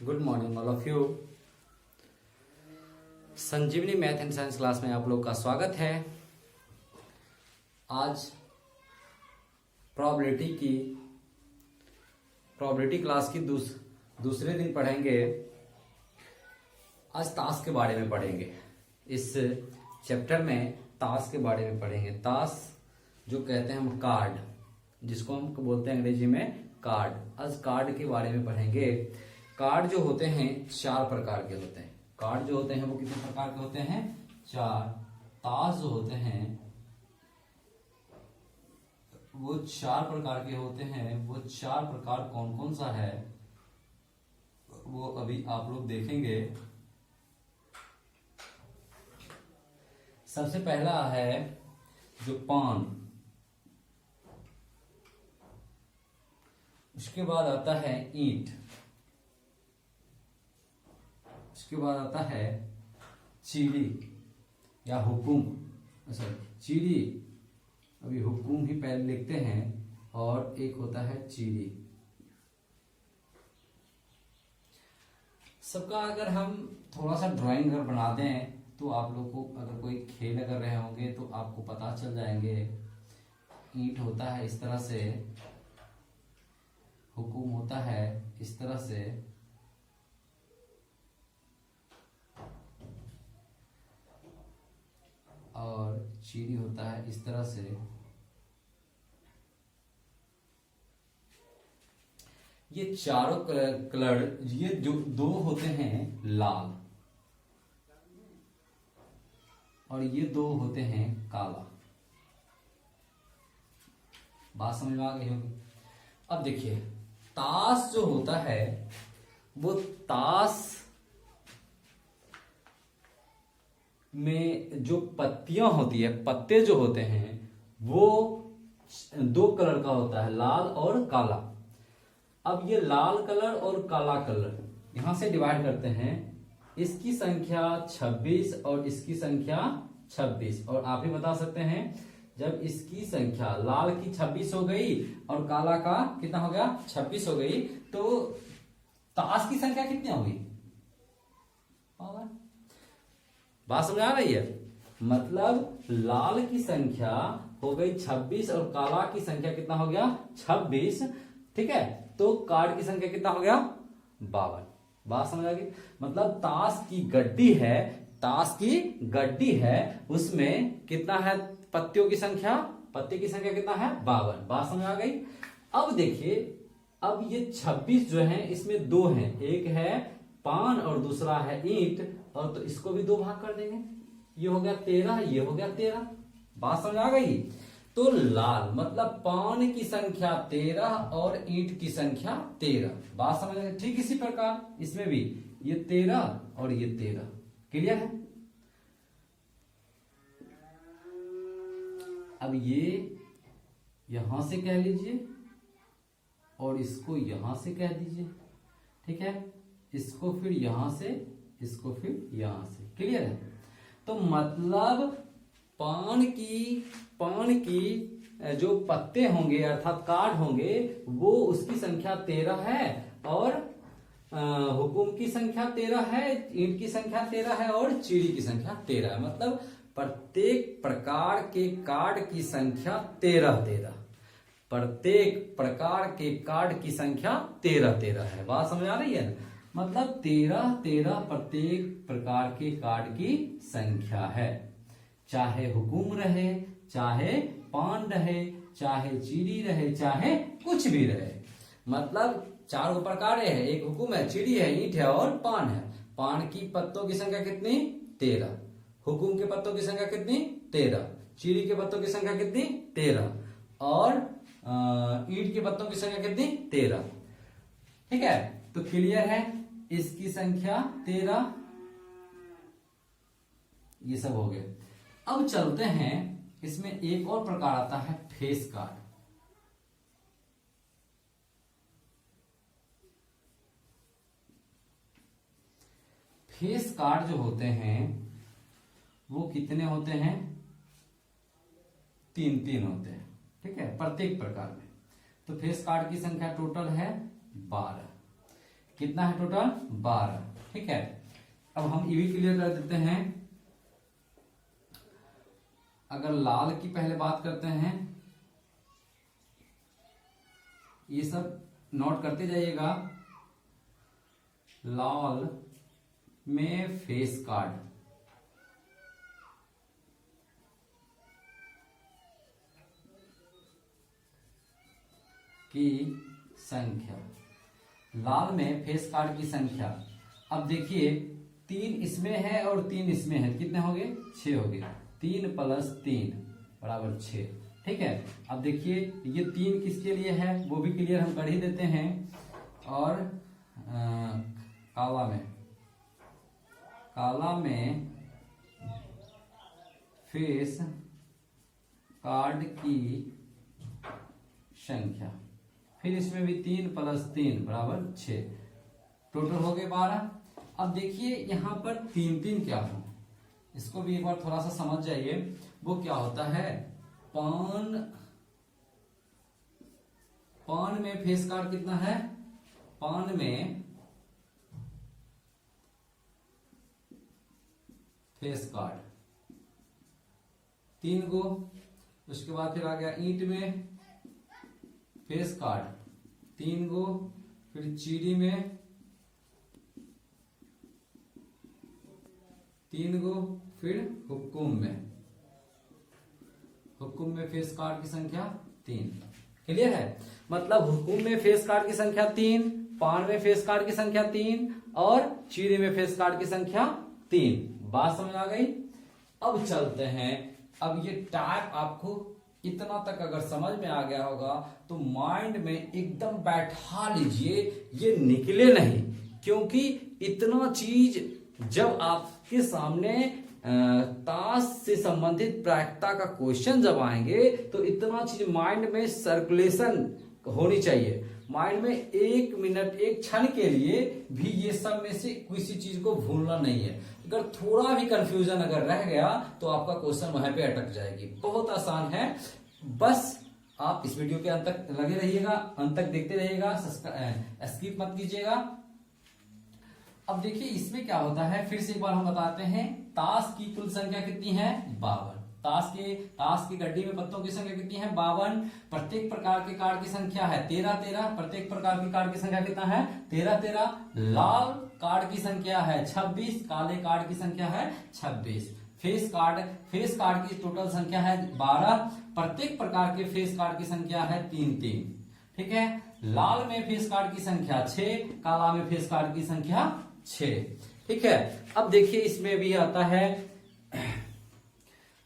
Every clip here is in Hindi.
Good morning all of you. Sanjeevani math and science class में आप लोग का स्वागत है। आज प्रोबेबिलिटी क्लास की दूसरे दिन पढ़ेंगे। आज ताश के बारे में पढ़ेंगे। इस चैप्टर में ताश के बारे में पढ़ेंगे। ताश जो कहते हैं हम कार्ड, जिसको हम बोलते हैं अंग्रेजी में कार्ड। आज कार्ड के बारे में पढ़ेंगे। कार्ड जो होते हैं चार प्रकार के होते हैं। कार्ड जो होते हैं वो कितने प्रकार के होते हैं? चार। ताश जो होते हैं वो चार प्रकार के होते हैं। वो चार प्रकार कौन कौन सा है वो अभी आप लोग देखेंगे। सबसे पहला है जो पान, उसके बाद आता है ईंट, उसके बाद आता है चीड़ी या हुकुम। चीड़ी, अभी हुकुम ही पहले लिखते हैं, और एक होता है चीड़ी। सबका अगर हम थोड़ा सा ड्राइंग अगर बना दें तो आप लोग को अगर कोई खेल अगर रहे होंगे तो आपको पता चल जाएंगे। ईंट होता है इस तरह से, हुकुम होता है इस तरह से, और चीड़ी होता है इस तरह से। ये चारों कलर, ये जो दो होते हैं लाल, और ये दो होते हैं काला। बात समझ में आ गई होगी। अब देखिए, ताश जो होता है वो ताश में जो पत्तियां होती है, पत्ते जो होते हैं वो दो कलर का होता है, लाल और काला। अब ये लाल कलर और काला कलर यहां से डिवाइड करते हैं। इसकी संख्या 26 और इसकी संख्या 26। और आप ही बता सकते हैं, जब इसकी संख्या लाल की 26 हो गई और काला का कितना हो गया? 26 हो गई, तो ताश की संख्या कितनी होगी? बात समझ आ रही है? मतलब लाल की संख्या हो गई 26 और काला की संख्या कितना हो गया? 26। ठीक है, तो कार्ड की संख्या कितना हो गया? 52। बात समझ आ गई? मतलब ताश की गड्डी है, ताश की गड्डी है, उसमें कितना है पत्तियों की संख्या? पत्ते की संख्या कितना है? 52। बात समझ आ गई? अब देखिए, अब ये 26 जो है इसमें दो हैं, एक है पान और दूसरा है ईंट, और तो इसको भी दो भाग कर देंगे। ये हो गया 13, ये हो गया 13। बात समझ आ गई? तो लाल मतलब पान की संख्या 13 और ईंट की संख्या 13। बात समझ आ गई? ठीक इसी प्रकार इसमें भी ये 13 और ये 13। क्लियर है? अब ये यहां से कह लीजिए और इसको यहां से कह दीजिए। ठीक है, इसको फिर यहां से, इसको फिर यहां से। क्लियर है? तो मतलब पान की जो पत्ते होंगे अर्थात कार्ड होंगे वो उसकी संख्या 13 है, और हुकुम की संख्या 13 है, ईंट की संख्या 13 है, और चीड़ी की संख्या 13 है। मतलब प्रत्येक प्रकार के कार्ड की संख्या 13। प्रत्येक प्रकार के कार्ड की संख्या 13 है। बात समझ आ रही है? मतलब 13 प्रत्येक प्रकार के कार्ड की संख्या है। चाहे हुकुम रहे, चाहे पान रहे, चाहे चीड़ी रहे, चाहे कुछ भी रहे। मतलब चार प्रकार है, एक हुकुम है, चीड़ी है, ईंट है और पान है। पान की पत्तों की संख्या कितनी? 13। हुकुम के पत्तों की संख्या कितनी? 13। चीड़ी के पत्तों की संख्या कितनी? 13। और ईंट के पत्तों की संख्या कितनी? 13। ठीक है, तो क्लियर है? इसकी संख्या 13, ये सब हो गए। अब चलते हैं, इसमें एक और प्रकार आता है फेस कार्ड। फेस कार्ड जो होते हैं वो कितने होते हैं? 3 होते हैं। ठीक है, प्रत्येक प्रकार में। तो फेस कार्ड की संख्या टोटल है 12। कितना है टोटल 12। ठीक है, अब हम ये भी क्लियर कर देते हैं। अगर लाल की पहले बात करते हैं, ये सब नोट करते जाइएगा। लाल में फेस कार्ड की संख्या, लाल में फेस कार्ड की संख्या। अब देखिए 3 इसमें है और 3 इसमें है, कितने हो गए 6 हो गए। 3 + 3 = 6। ठीक है, अब देखिए ये 3 किसके लिए है वो भी क्लियर हम कर ही देते हैं। और काला में फेस कार्ड की संख्या, फिर इसमें भी 3 + 3 = 6, टोटल हो गए 12। अब देखिए यहां पर 3 3 क्या हो, इसको भी एक बार थोड़ा सा समझ जाइए। वो क्या होता है, पान में फेस कार्ड कितना है, पान में फेस कार्ड 3 गो। उसके बाद फिर आ गया ईंट में फेस कार्ड 3 गो, फिर चीड़ी में 3 गो, फिर हुक्कुम में फेस कार्ड की संख्या 3। क्लियर है, मतलब हुक्कुम में फेस कार्ड की संख्या 3, पान में फेस कार्ड की संख्या 3 और चीड़ी में फेस कार्ड की संख्या 3। बात समझ आ गई। अब चलते हैं, अब ये टाइप आपको इतना तक अगर समझ में आ गया होगा तो माइंड में एकदम बैठा लीजिए, ये निकले नहीं। क्योंकि इतना चीज जब आपके सामने ताश से संबंधित प्रायिकता का क्वेश्चन जब आएंगे तो इतना चीज माइंड में सर्कुलेशन होनी चाहिए। माइंड में 1 मिनट 1 क्षण के लिए भी ये सब में से किसी चीज को भूलना नहीं है। अगर थोड़ा भी कंफ्यूजन अगर रह गया तो आपका क्वेश्चन वहां पे अटक जाएगी। बहुत आसान है, बस आप इस वीडियो के अंत तक लगे रहिएगा, अंत तक देखते रहिएगा, स्किप मत कीजिएगा। अब देखिए इसमें क्या होता है, फिर से एक बार हम बताते हैं। ताश की कुल संख्या कितनी है 52। ताश की गड्डी में पत्तों की संख्या कितनी है 52। प्रत्येक प्रकार के कार्ड की संख्या है 13। प्रत्येक प्रकार के कार्ड की संख्या कितना है 13। लाल कार्ड की संख्या है 26, काले कार्ड की संख्या है 26। फेस कार्ड की टोटल संख्या है 12। प्रत्येक प्रकार के फेस कार्ड की संख्या है 3। ठीक है, लाल में फेस कार्ड की संख्या 6, काला में फेस कार्ड की संख्या 6। ठीक है, अब देखिए इसमें भी आता है,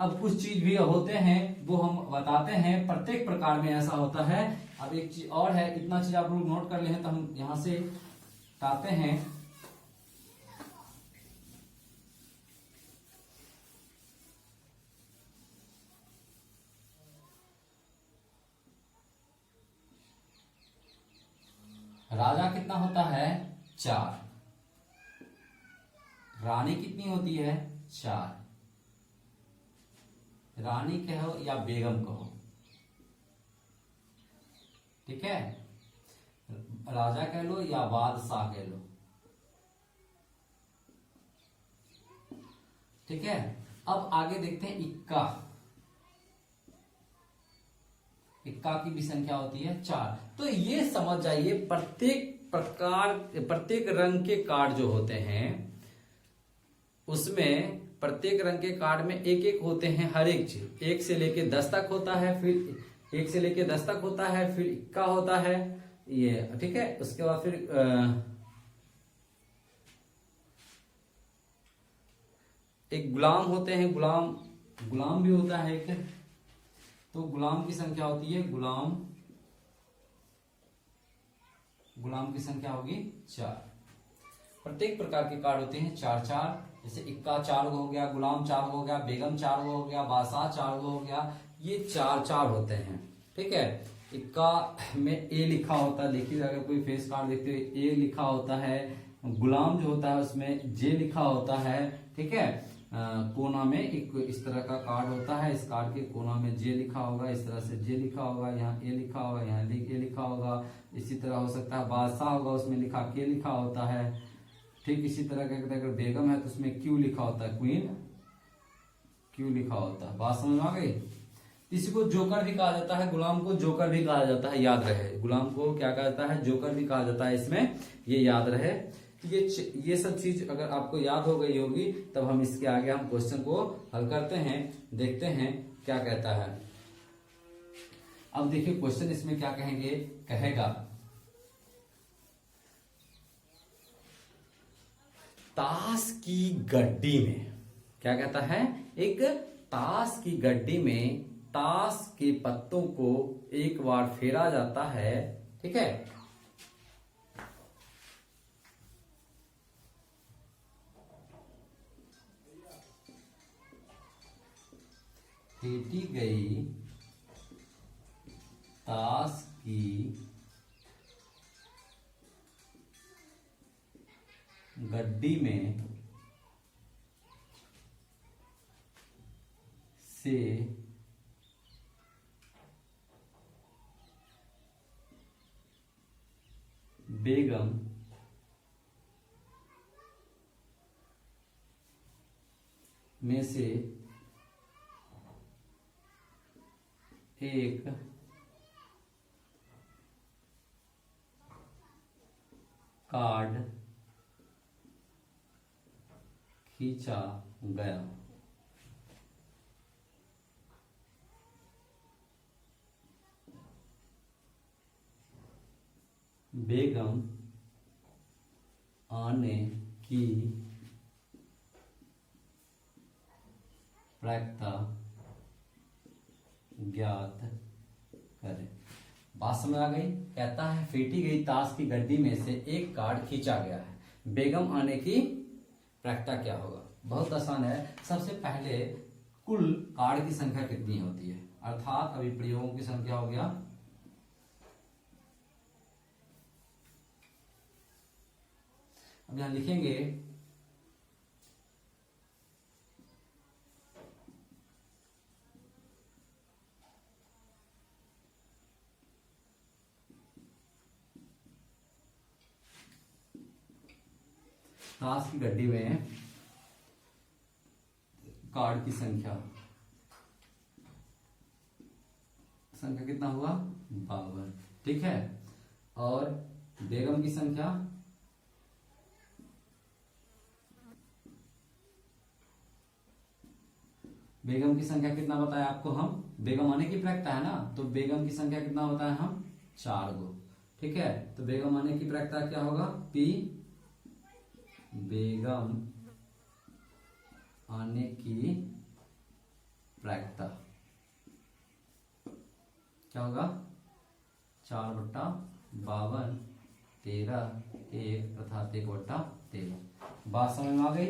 अब कुछ चीज भी होते हैं वो हम बताते हैं। प्रत्येक प्रकार में ऐसा होता है। अब एक चीज और है, इतना चीज आप लोग नोट कर ले तो हम यहां से बताते हैं। राजा कितना होता है 4, रानी कितनी होती है 4, रानी कहो या बेगम कहो। ठीक है, राजा कह लो या बादशाह कह लो। ठीक है, अब आगे देखते हैं इक्का की भी संख्या होती है 4। तो ये समझ जाइए प्रत्येक रंग के कार्ड जो होते हैं उसमें प्रत्येक रंग के कार्ड में एक होते हैं। हर एक चीज 1 से लेके 10 तक होता है, फिर 1 से लेके 10 तक होता है, फिर इक्का होता है ये। ठीक है, उसके बाद फिर एक गुलाम होते हैं, गुलाम भी होता है एक। तो गुलाम की संख्या होती है गुलाम की संख्या होगी 4। प्रत्येक प्रकार के कार्ड होते हैं 4। जैसे इक्का 4 गो हो गया, गुलाम 4 गो हो गया, बेगम 4 गो हो गया, बादशाह 4 गो हो गया। ये 4 होते हैं। ठीक है, इक्का में ए लिखा होता है, देखिए अगर कोई फेस कार्ड देखते हो ए लिखा होता है। गुलाम जो होता है उसमें जे लिखा होता है। ठीक है, कोना में एक इस तरह का कार्ड होता है, इस कार्ड के कोना में जे लिखा होगा, इस तरह से जे लिखा होगा, यहाँ ए लिखा होगा, यहाँ ए लिखा होगा। इसी तरह हो सकता है बादशाह होगा, उसमें लिखा के लिखा होता है। ठीक इसी तरह का अगर बेगम है तो उसमें क्यू लिखा होता है, क्वीन क्यू लिखा होता है। बात समझ में आ गई। इसी को जोकर भी कहा जाता है, गुलाम को जोकर भी कहा जाता है, याद रहे। गुलाम को क्या कहा जाता है, जोकर भी कहा जाता है, इसमें ये याद रहे। ये सब चीज अगर आपको याद हो गई होगी तब हम इसके आगे हम क्वेश्चन को हल करते हैं, देखते हैं क्या कहता है। अब देखिए क्वेश्चन इसमें क्या कहेंगे, कहेगा ताश की गड्डी में, क्या कहता है, एक ताश की गड्डी में ताश के पत्तों को एक बार फेरा जाता है, ठीक है। फेंटी गई ताश की गड्डी में से बेगम में से एक कार्ड खींचा गया। बेगम आने की प्रायिकता ज्ञात करें। बात समझ आ गई। कहता है फेंटी गई ताश की गड्डी में से एक कार्ड खींचा गया है, बेगम आने की प्रायिकता क्या होगा। बहुत आसान है। सबसे पहले कुल कार्ड की संख्या कितनी होती है, अर्थात अभी प्रयोगों की संख्या हो गया, अब यहां लिखेंगे ताश की गड्डी में कार्ड की संख्या कितना हुआ, 52, ठीक है। और बेगम की संख्या कितना बताया आपको हम, बेगम आने की प्रायिकता है ना, तो बेगम की संख्या कितना बताया हम, 4 गो, ठीक है। तो बेगम आने की प्रायिकता क्या होगा, P बेगम आने की प्रायिकता क्या होगा, 4/52, 13, 1 अर्थात 1/13। बात समझ में आ गई।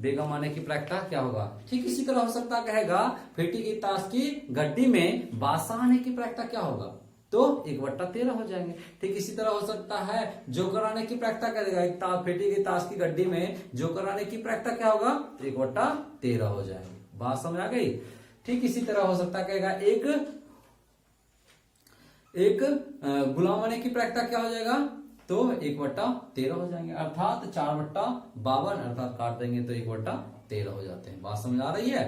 बेगम आने की प्रायिकता क्या होगा। ठीक इसी तरह हो सकता कहेगा फेंटी गई ताश की गड्डी में बादशाह आने की प्रायिकता क्या होगा, तो 1/13 हो जाएंगे। ठीक इसी तरह हो सकता है जोकर आने की प्रायिकता क्या देगा, फेंटी गई ताश की गड्डी में जोकर आने की प्रायिकता क्या होगा, 1/13 हो जाएंगे। बात समझ आ गई। ठीक इसी तरह हो सकता कहेगा एक गुलाम आने की प्रायिकता क्या हो जाएगा, तो 1/13 हो जाएंगे, अर्थात 4/52 अर्थात काट देंगे तो 1/13 हो जाते हैं। बात समझ आ रही है।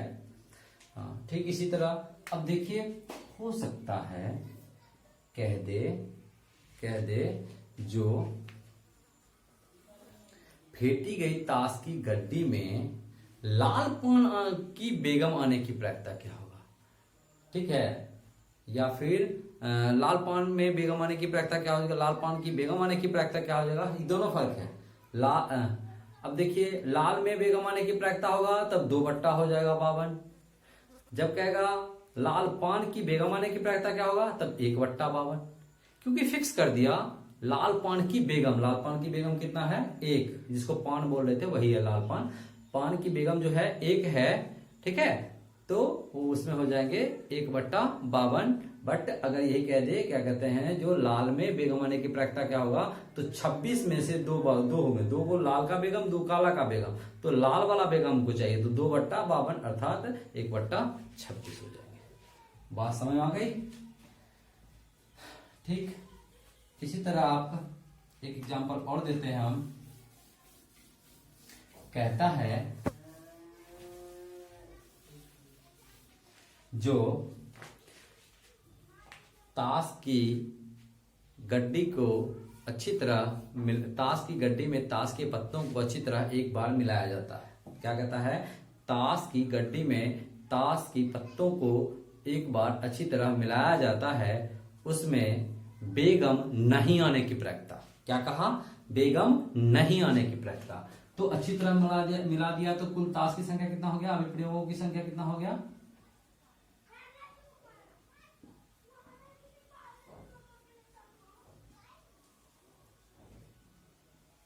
हाँ ठीक इसी तरह अब देखिए हो सकता है कह दे जो फेंटी गई ताश की गड्डी में लाल पान की बेगम आने की प्रायिकता क्या होगा, ठीक है। या फिर लाल पान में बेगम आने की प्रायिकता क्या हो जाएगा, लाल पान की बेगम आने की प्रायिकता क्या हो जाएगा, ये दोनों फर्क है। अब देखिए लाल में बेगम आने की प्रायिकता होगा तब 2 हो जाएगा 52। जब कहेगा लाल पान की बेगम आने की प्रायिकता क्या होगा तब 1/52, क्योंकि फिक्स कर दिया लाल पान की बेगम कितना है, 1, जिसको पान बोल रहे थे वही है लाल पान। पान की बेगम जो है 1 है, ठीक है, तो वो उसमें हो जाएंगे 1/52। बट अगर यही कह दे क्या कहते हैं जो लाल में बेगम आने की प्रायिकता क्या होगा, तो 26 में से दो होंगे, 2 को लाल का बेगम 2 काला का बेगम, तो लाल वाला बेगम हमको चाहिए, तो 2/52 अर्थात 1/26 हो जाएंगे। बात समझ में आ गई? ठीक, इसी तरह आप एक एग्जांपल और देते हैं हम। कहता है जो ताश की गड्डी को अच्छी तरह ताश की गड्डी में ताश के पत्तों को अच्छी तरह एक बार मिलाया जाता है। क्या कहता है? ताश की गड्डी में ताश की पत्तों को एक बार अच्छी तरह मिलाया जाता है, उसमें बेगम नहीं आने की प्रायिकता। क्या कहा? बेगम नहीं आने की प्रायिकता। तो अच्छी तरह मिला दिया तो कुल ताश की संख्या कितना हो गया? अभिप्रयोगों की संख्या कितना हो गया?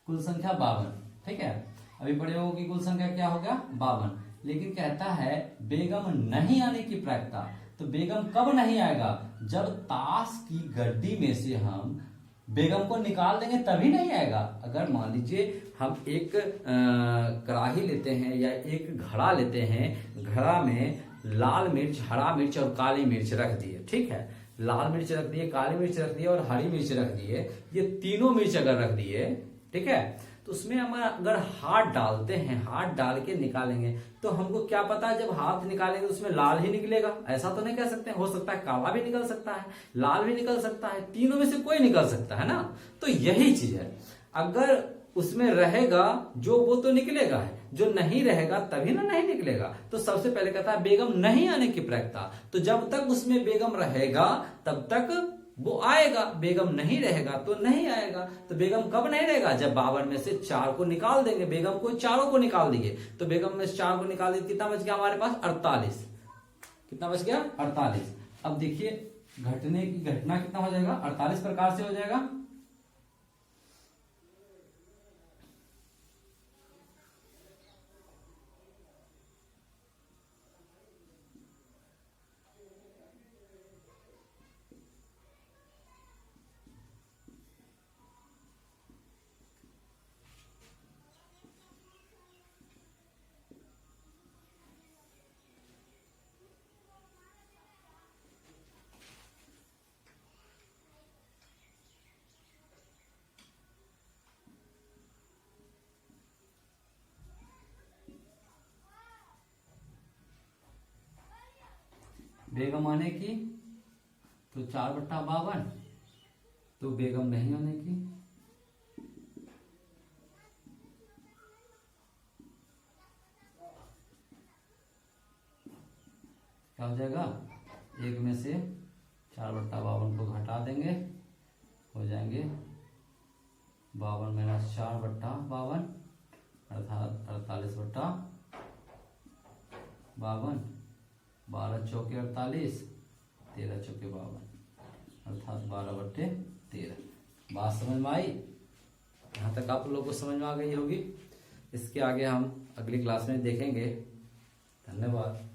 कुल संख्या 52। ठीक है, अभिप्रयोगों की कुल संख्या क्या हो गया? 52। लेकिन कहता है बेगम नहीं आने की प्रायिकता। तो बेगम कब नहीं आएगा? जब ताश की गड्डी में से हम बेगम को निकाल देंगे तभी नहीं आएगा। अगर मान लीजिए हम एक कढ़ाई लेते हैं या एक घड़ा लेते हैं, घड़ा में लाल मिर्च, हरा मिर्च और काली मिर्च रख दिए। ठीक है, लाल मिर्च रख दिए, काली मिर्च रख दिए और हरी मिर्च रख दिए, ये तीनों मिर्च अगर रख दिए, ठीक है, तो उसमें हम अगर हाथ डालते हैं, हाथ डाल के निकालेंगे, तो हमको क्या पता है जब हाथ निकालेंगे तो उसमें लाल ही निकलेगा? ऐसा तो नहीं कह सकते, हो सकता है काला भी निकल सकता है, लाल भी निकल सकता है, तीनों में से कोई निकल सकता है ना। तो यही चीज है, अगर उसमें रहेगा जो वो तो निकलेगा है, जो नहीं रहेगा तभी ना नहीं निकलेगा। तो सबसे पहले कहता है बेगम नहीं आने की प्रायिकता। तो जब तक उसमें बेगम रहेगा तब तक वो आएगा, बेगम नहीं रहेगा तो नहीं आएगा। तो बेगम कब नहीं रहेगा? जब 52 में से 4 को निकाल देंगे, बेगम को चारों को निकाल देंगे, तो बेगम में से 4 को निकाल देंगे, कितना बच गया हमारे पास? 48। कितना बच गया? 48। अब देखिए घटने की घटना कितना हो जाएगा? 48 प्रकार से हो जाएगा। बेगम आने की तो 4/52, तो बेगम नहीं आने की क्या हो जाएगा? 1 में से 4/52 को घटा देंगे, हो जाएंगे 52 - 4/52 अर्थात 48/52। 12 चौके 48, 13 चौके 52 अर्थात 12/13। बात समझ में आई? यहाँ तक आप लोगों को समझ में आ गई होगी। इसके आगे हम अगली क्लास में देखेंगे। धन्यवाद।